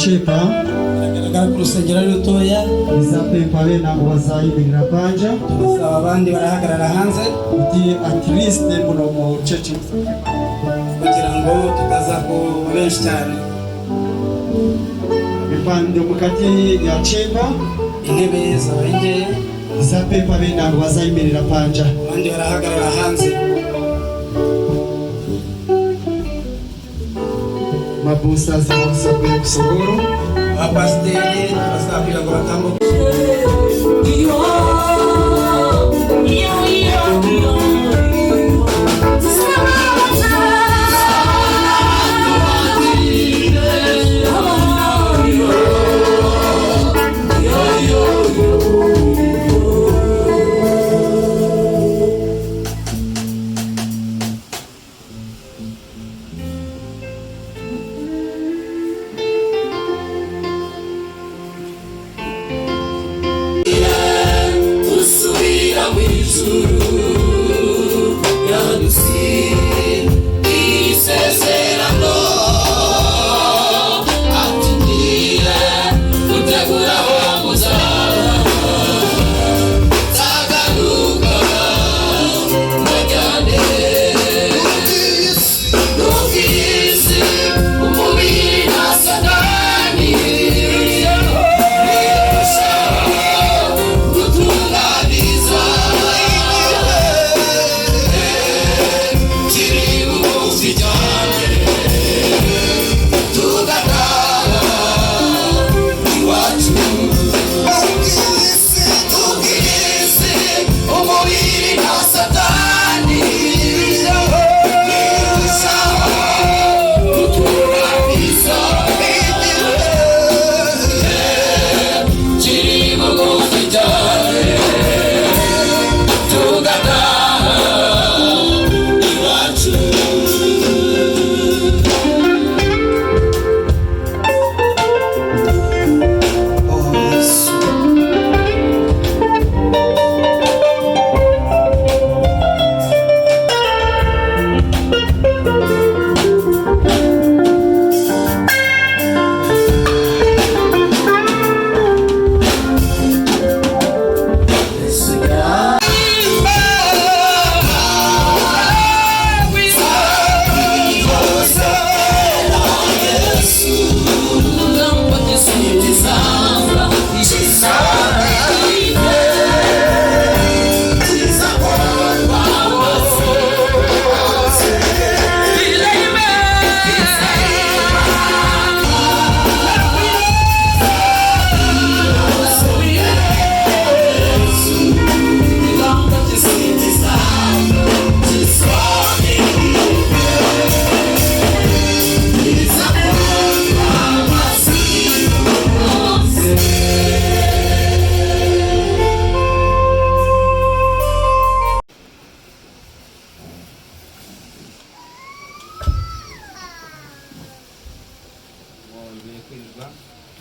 chepa biragaragara ku rusengero rutoya izapepa bena ngo bazayimirira panja tuzaba abandi barahagarara hanze uti at least muno mu church kugira ngo tutaza ku benshi cyane. ipande mukati ya chepa Intebe zabarengeye izapepa bena ngo bazayimirira panja abandi barahagarara hanze. mabusa zibasabwe kusogoro Abapasiteri basabira ngo batambuke.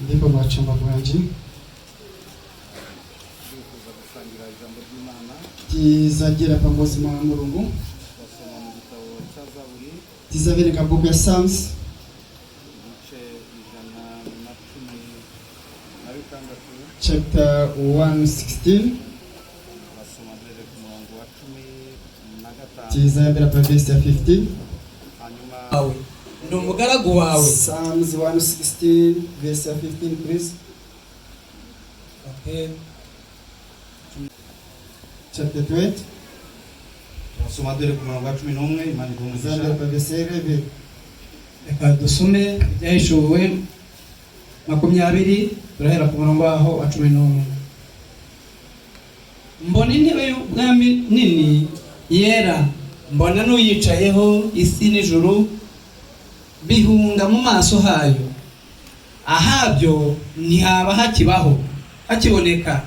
ndipo mwachamba bwanji tizagera pamozi mwa Mulungu tizabereka book ya Psalms chapter 116 tizabera pa verse ya 15 Ndi umugaragu wawe. Psalms 116 verse ya 15 please. Okay. Chapter 20 Soma dore ku murongo wa 11 Imana tizabera pa verse ya 11. Reka dusome ibyahishuwe 20 turahera ku murongo waho wa 11. Mbona intebe y'ubwami nini yera, mbona n'uyicayeho, isi n'ijuru bihunga mu maso hayo. Ahabyo ntihaba hakibaho hakiboneka.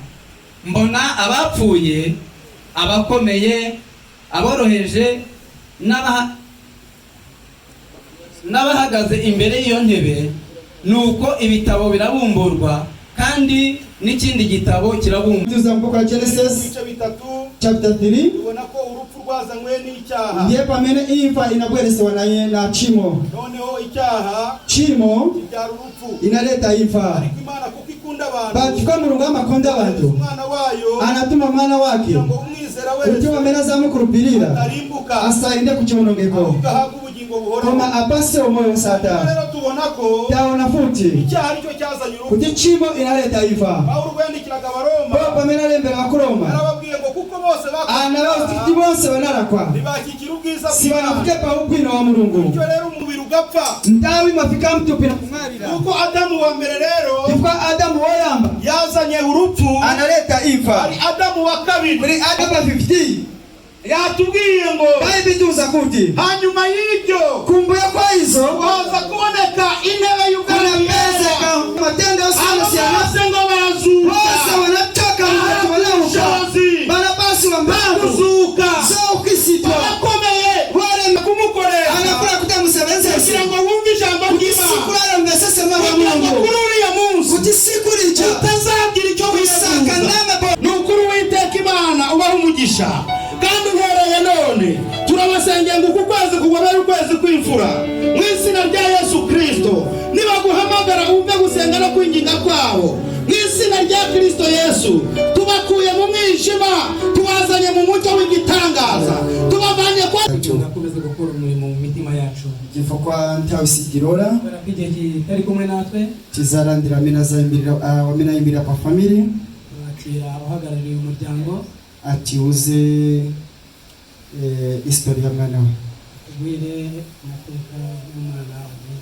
Mbona abapfuye, abakomeye, aboroheje n'abahagaze imbere y'iyo ntebe, nuko ibitabo birabumburwa, kandi n'ikindi gitabo kirabumva. Tuza mu book of Genesis ibice bitatu chapter 3. tubona ko urupfu rwazanywe n'icyaha. Ndiye pamene imfa inabweresewa na chimo. Noneho icyaha Chimo kibyara urupfu. inaleta imfa. Ariko Imana kuko ikunda abantu, Bakikuwa Mulungu amakonda abantu, umwana wayo anatuma mwana wake kugira ngo umwizera kuti wese wamene azamukhulupirira atarimbuka asalinde ku chiwonongeko ahubwo ahabwe ubugingo buhoraho. koma apase omwoyo osata. Rero tubona ko Taona futi icyaha aricyo cyazanye urupfu. kuti chimo inaleta imfa. Pawulo ubwo yandikiraga Abaroma Bo pamene alembera Abaroma arababwiye ngo kuko bose anabafiti bonse banarakwa ntibashyikira ubwiza sibanafuke bw'Imana. pa ubwino wa Mulungu. Bityo rero umubiri ugapfa. Ndawi mafika mtupira kumwarira Kuko Adamu wa mbere rero ifwa Adamu woyamba yazanye urupfu, analeta imfa. ari Adamu wa kabiri Muri Adamu 50 yatubwiye ngo Bible tuza kuti hanyuma y'ibyo kumbuya kwa hizo waza kuboneka intebe kuna y'ubwami meza yera. ka matendo sana Abo sana bose ngo barazuka. bose wanatoka mtu wanauka Abashobozi barabasi wa mbangu bakuzuka so ukisitwa barakomeye wale kumukorera anafura kutamusebenza kugira ngo wumve ijambo ry'Imana. sikurara mbesese mwana Kugira ngo Mungu kuri uriya munsi kutisikurija utazagira icyo kusaka wifuza. nama bo Ni ukuri Uwiteka Imana ubaha umugisha, kandi uhereye none turabasengera ngo uku kwezi kugobere ukwezi kw'imfura mu izina rya Yesu Kristo. Nibaguhamagara umve gusenga no kwinginga kwabo mu izina rya Kristo Yesu. Tubakuye mu mwijima tubazanye mu mucyo w'igitangaza, tubavanye kwa Tugakomeza gukora umurimo mu mitima yacu. kifo kwa ntawisigirora Kubera ko igihe kitari kumwe natwe, kizarandira amena zayimbirira wamena yimbirira pa family twakira abahagarariye umuryango ati uze history ya mwana we. tubwire amateka y'umwana wawe.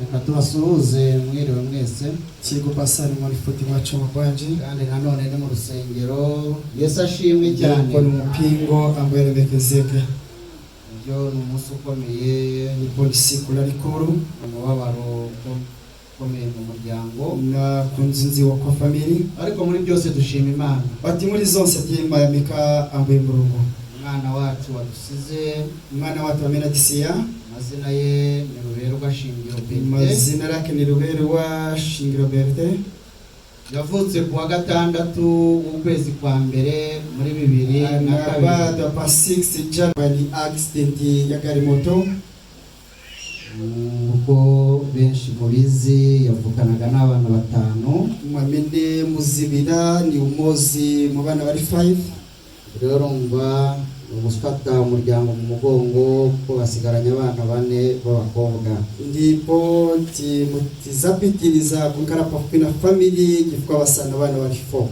Reka tubasuhuze mwiriwe mwese, Kigo pasani muri futi mwacu mabanje kandi nanone ni mu rusengero. Yesu ashimwe cyane. kwa mpingo ambaye remekezeke Ibyo ni umunsi ukomeye, ni polisi kula likuru umubabaro ukomeye mu muryango, na kunzinzi wa kwa family ariko muri byose dushima Imana. bati muri zonse timba ya mika ambaye Mulungu. Umwana wacu wadusize, Mwana watu amena disia amazina ye ni Ruberwa Shingiro Bente, mazina lake ni Ruberwa Shingiro Berte. yavutse ku wa gatandatu w'ukwezi kwa mbere muri 2002. Baada pa 6 January accident ya gari moto. Uko benshi mubizi yavukanaga n'abana batanu. Mwamende muzibira ni umozi mu bana bari 5. Rero urumva gufata umuryango mu mugongo ko basigaranye abana 4 b'abakobwa. Ndipo tizapitiriza kunkara na family gifwa basana abana bari 4.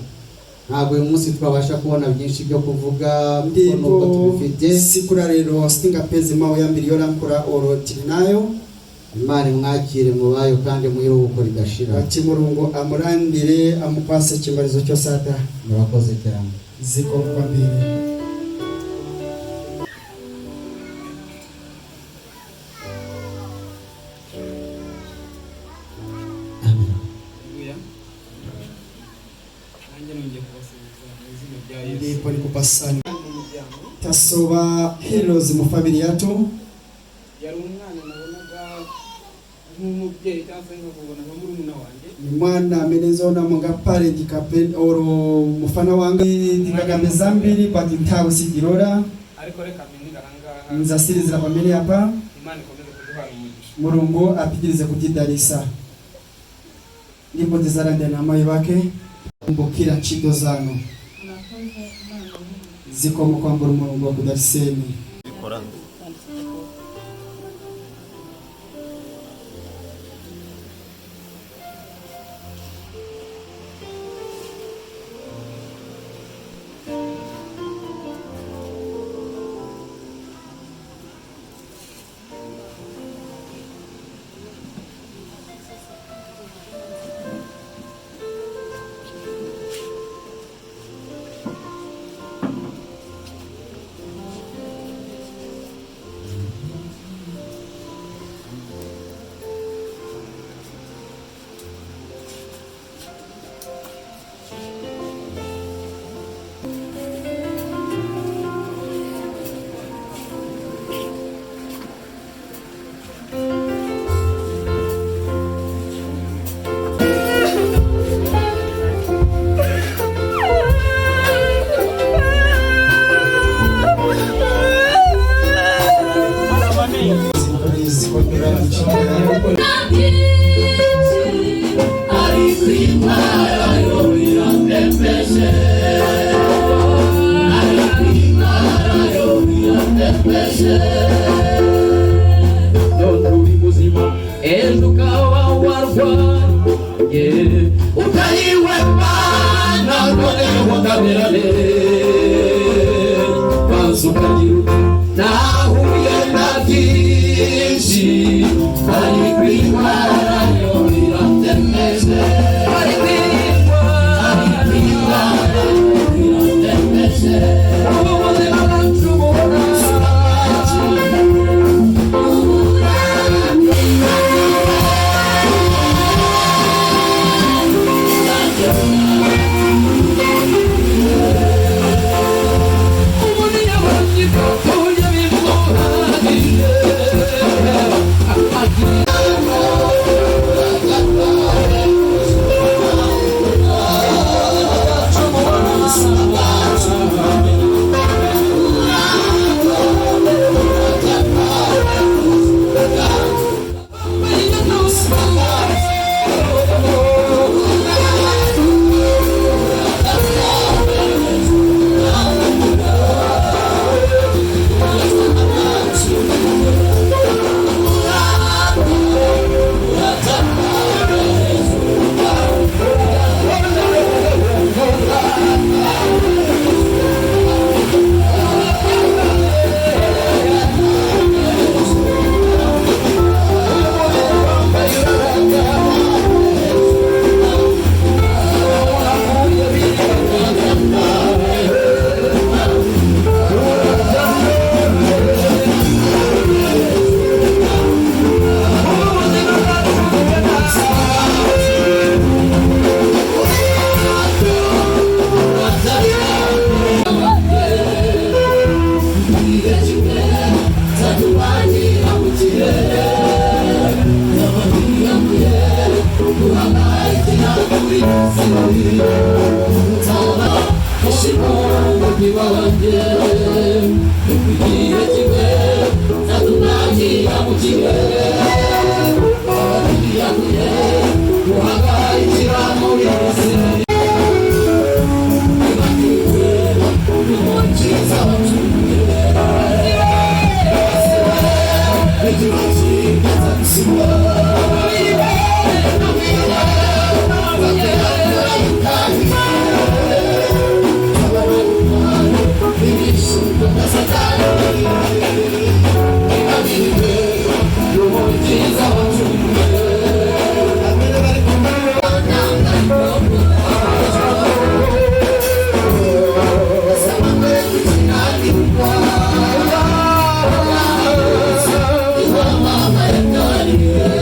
Ntabwo uyu munsi twabasha kubona byinshi byo kuvuga nubwo Ndipo tubifite. sikura rero stinga pezi mawe ya miliyoni nkura orotiri nayo. Imana imwakire mu bayo kandi muyiruhuko ridashira. Ati Mulungu amurandire amupase kimarizo cyo sata. Murakoze cyane. Ziko kwa mbere. Nanjye nongeye kubasuhuza mu izina rya Yesu. Ndipo nikupasani Mu muryango tasoba heroes mu family yacu. yari umwana nabonaga nk'umubyeyi cyangwa se nkakubona nka murumuna wanjye. Ni mwana amenezona munga parent kapen oro mufana wange ndikagambe zambiri but ntawe sigirora Ariko reka mpindira ahangaha, nzasiriza family hapa. Imana ikomeze kuduhana umugisha. Mulungu apitirize kujidarisa. Ndipo tizarande na mai wake mbukira chido zano ziko mukwambura Mulungu wa kudariseni. Yeah.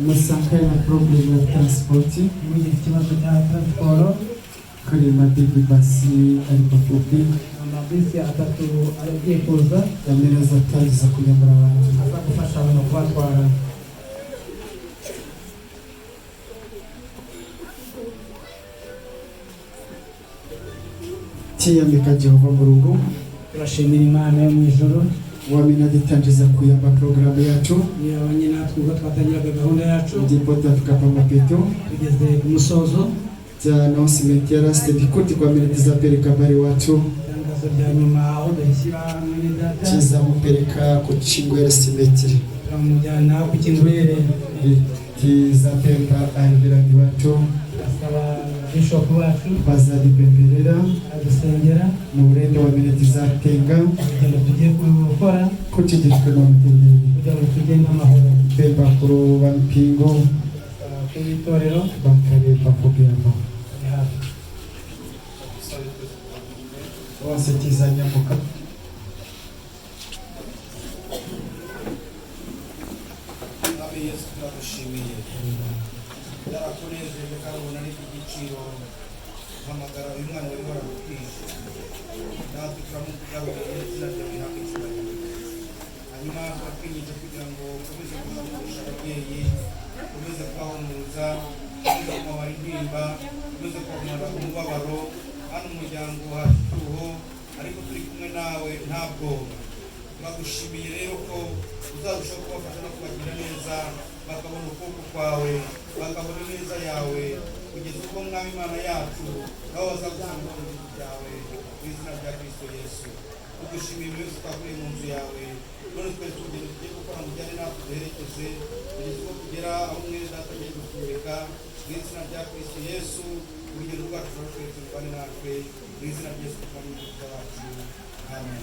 musanga na problem ya transport muri ikibazo cya transport kuri madivi basi ariko fupi amabisi atatu aragiye kuza yamereza atagiza kunyamura abantu aza gufasha abantu kubatwara kiyambika Jehova mu rugo turashimira Imana yo mu ijuru wamina gitangiza kuyamba programu yacu yabanye natwe ubwo twatangiraga gahunda yacu ndipo tukapa mapeto tugeze ku musozo za announcement ya last dikuti kwa minute za pereka bari wacu itangazo rya nyuma aho dushyira mwene data kiza mupereka ku chingo ya simetri turamujyana ku Kingwere kiza pemba ahirani wacu asaba bishop wacu bazali bemberera adusengera mu burende wa minute za tenga urugendo tugiye gukora kutigishwe no mutenderi kugira ngo tugende amahoro pemba kuro bampingo ku itorero bakareba kugenda hafi wose kiza nyamuka Mwami Yesu turagushimiye byarakunejeje kandi ubona n'igiciro hamagara uyu mwana wari waragutwije natwe turamukugaburira izina ryawe rihabwe icyubahiro hanyuma turakwinginze kugira ngo ukomeze kuzamurisha ababyeyi ukomeze kubahumuza ukomeze kubamara intimba ukomeze kubamara umubabaro hano umuryango hafi tuho ariko turi kumwe nawe ntabwo turagushimiye rero ko uzarushaho kubafasha no kubagira neza bakabona ukuboko kwawe bakabona ineza yawe kugeza ubwo mwami Imana yacu nabo bazagusanga mu gihugu cyawe mu izina rya Kristo Yesu tugushimiye buri wese twakuriye mu nzu yawe none twese urugendo tugiye gukora mujyane natwe duherekeze kugeza ubwo tugera aho mwene data agiye guturika mu izina rya Kristo Yesu urugendo rwacu rurashobora kurwana natwe mu izina rya Yesu twamwe umugisha wacu amen.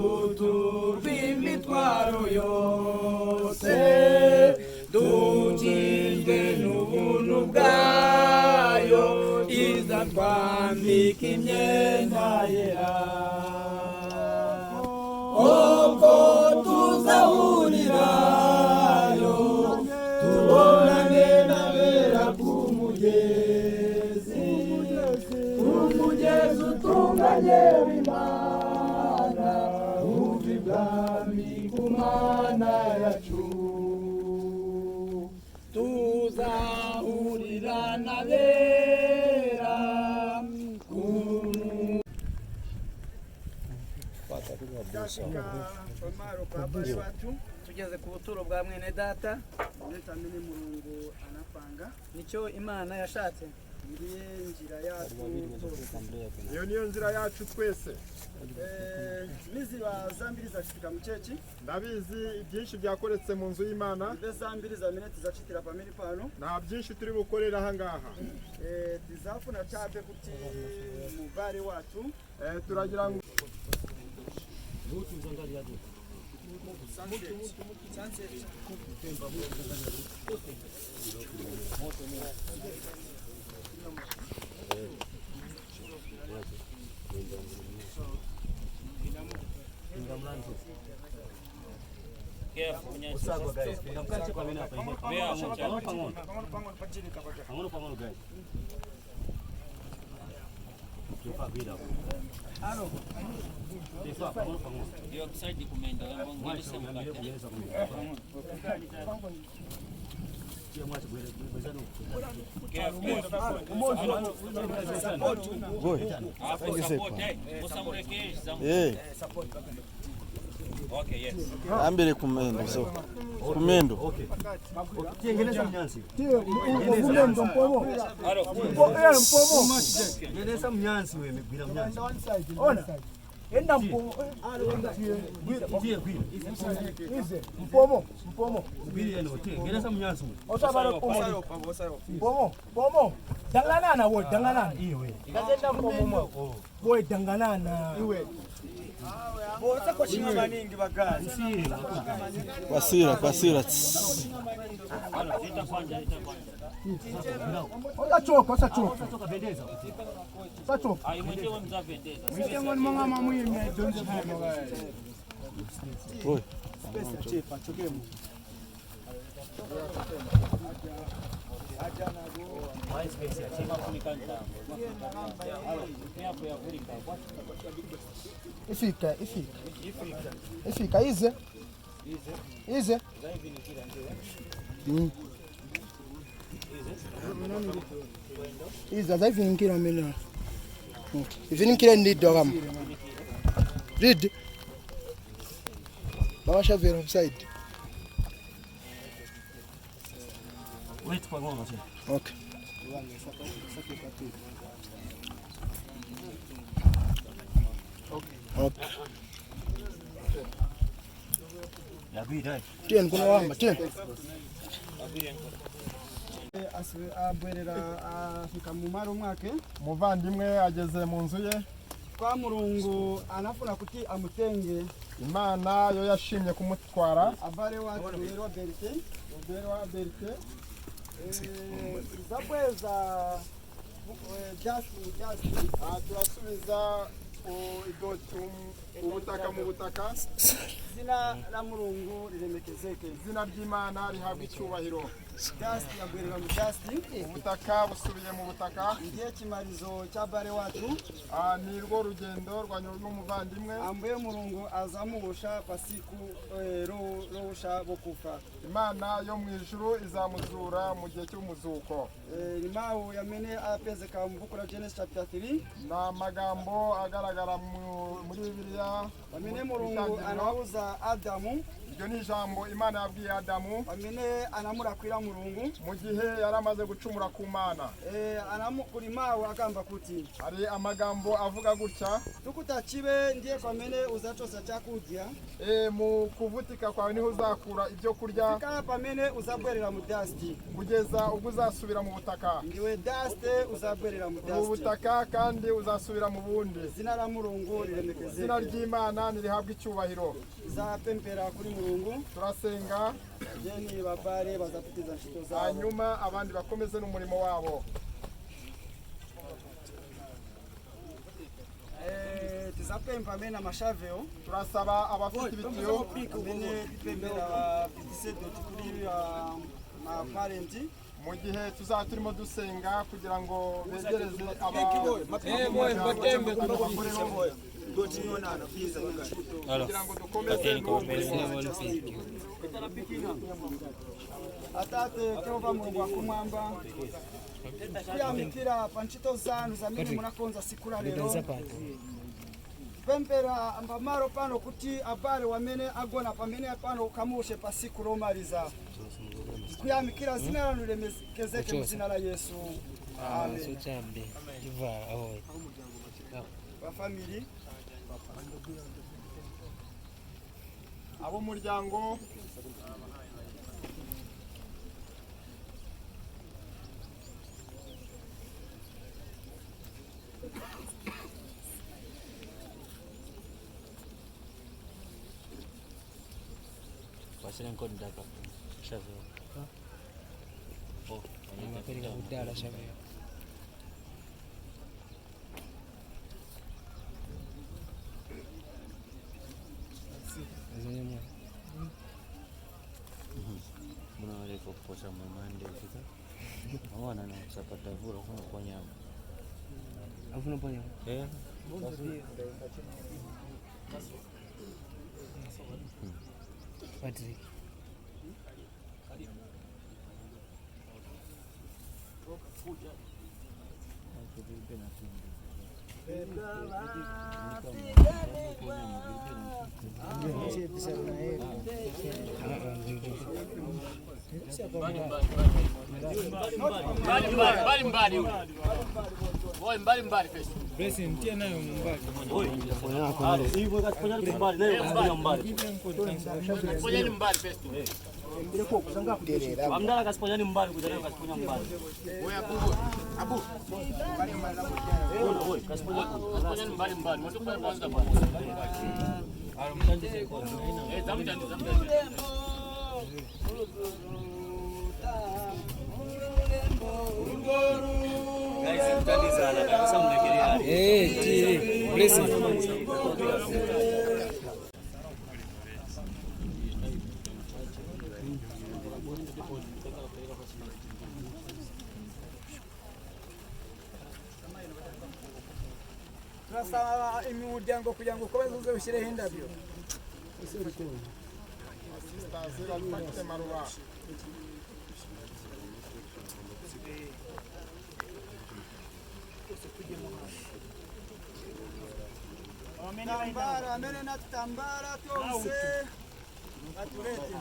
uturw'imitwaro yose dukijwe n'ubuntu bwayo iza twambika imyenda yera ubwo tuzahurirayo tubonane n'abera ku mugezi utunganye w'Imana uva ibwami ku Mana yacu tuzahurira n'abera tugeze ku buturo bwa mwene data Netamene Mulungu anapanga nicyo Imana yashatse ndiye njira yacu iyo niyo nzira yacu twese. niziba zambiri zacitira mu ceki Ndabizi byinshi byakoretse mu nzu y'Imana, ibe zambiri za mineti zacitira pamiri pano nta byinshi turi bukorera aha ngaha. tizafuna chape kuti mubare watu Turagira ngo ambele kumendo so kumendo Tengeneza mnyanzi. kumendo mpomo Tengeneza mnyanzi wewe, bila mnyanzi. ona enda mpomo Ndiye kwile. ize mpomo Ubiri eno tengeneza mnyanzi wewe. osabara mpomo danganana wo danganana Iwe. ngazenda mpomo wo danganana iwe boza ko chinga maningi bagazi kwasira osachoka Bendeza. sachoka mitengo ni mama mwime donze mama oi pesa chepa chokemo ifika ize ize zaivinikira mina ivinikira ndidogam read bawasha vera offside Wait kwa ngoma sasa. okay Ya bidai. tien kuna wamba tien abwerera afika mu maro mwake umuvandimwe ageze mu nzu ye, kwa Mulungu anafuna kuti amutenge Imana yo yashimye kumutwara. abare watu rero berite zabweza just Turasubiza ubutaka mu butaka, zina la Mulungu liremekezeke izina ry'Imana rihabwa icyubahiro. just yabwerera mu just Ubutaka busubiye mu butaka, ndiye kimarizo cy'abare watu ni rwo rugendo rwa n'umuvandimwe. ambaye Mulungu azamuhusha kwa siku rohusha bokufa Imana yo mu ijuru izamuzura mu gihe cy'umuzuko. limao yamene apezeka mu bukura Genesis chapter 3 Na magambo agaragara muri Bibiliya. yamene Mulungu anahuza Adamu iryo ni ijambo Imana yabwiye Adamu pamene anamulakwira Mulungu mu gihe yari amaze gucumura ku Mana. anamukulimawe akamba kuti Hari amagambo avuga gutya, tukutachibe ndiye pamene uzachosa chakudya mu kuvutika kwawe niho uzakura ibyo kurya kaya pamene uzabwerera mu dust kugeza ubwo uzasubira mu butaka. ndiwe dust uzabwerera mu Mu dust butaka kandi uzasubira mu bundi. zina la Mulungu lilemekezeke Izina ry'Imana nirihabwa icyubahiro. zapempera kuri Mulungu Turasenga jeni babare bazapitiza nshito zabo hanyuma abandi bakomeze n'umurimo wabo. tizapempa mena mashaveo Turasaba abafite ibitiyo mene pipembera bitisedo tukuri ma parenti mu gihe tuzaba turimo dusenga kugira ngo begereze kugira ngo dukomeze atate Jehova Mungu akumwamba kuyamikira panchito zanu zamene munakonza sikula lero pempera ambamaro pano kuti abale wamene agona pamene pano kamushe pasiku lomaliza kuyamikira zina lanu lilemekezeke mu zina la Yesu amen. Bafamili abo muryango Pasien kau dah dapat syafiq. Oh, ini kau dah lah syafiq. Azanya Muna wale kuposa mamande kita. Awana na sapata vura kuna kwa nyama. Afuna kwa nyama. Patrick. Mbali pesa. Blessing mtia nayo mbali. Hivyo kasifanya mbali nayo kasifanya mbali. Fanya mbali pesa. Amdala kasifanya mbali kujana kasifanya mbali. Wewe abu. Wewe kasifanya mbali. Mtu kwa kwanza bwana. Guys, mtani sana kabisa mnakelea. Blessing. turasaba imiryango kugira ngo ukomeze uze ushyireho indabyo Sitazira alifakite maruwa. tambara mene na tambara tose atulete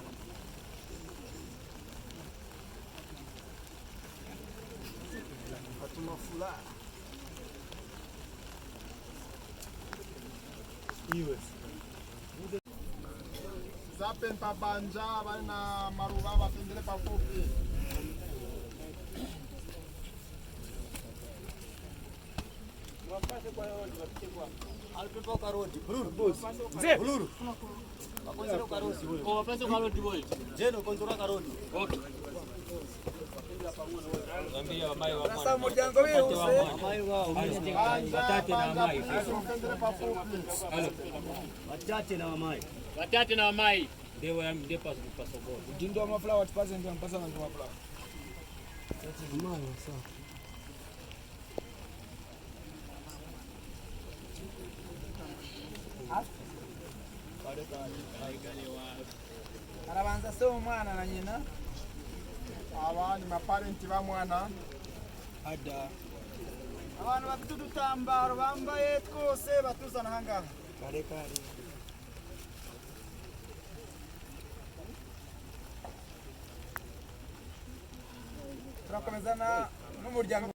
atuma furaha Zapen pa banja bana maruwa bapendele pa fupi. Wapate kwa road wapite kwa. Alipepa kwa road. Boss. Mzee. Buluru. Wakonzera kwa road wewe. Oh, wapate kwa road wewe. Jeno konzera kwa road. Okay. Ngambia wamai wa mwana. sasa muryango wose Wamai wao watate na wamai. Bapendele pa fupi. Watate na wamai. Watate na wamai. Ndio ya mdepa kupasogoro. ndindo amafula watupaze ndio mpasa na ndio amafula arabanza so umwana na nyina Aba ni maparenti ba mwana. ada abantu bafite udutambaro bambaye twose batuzana ahangaha kare kare turakomezana n'umuryango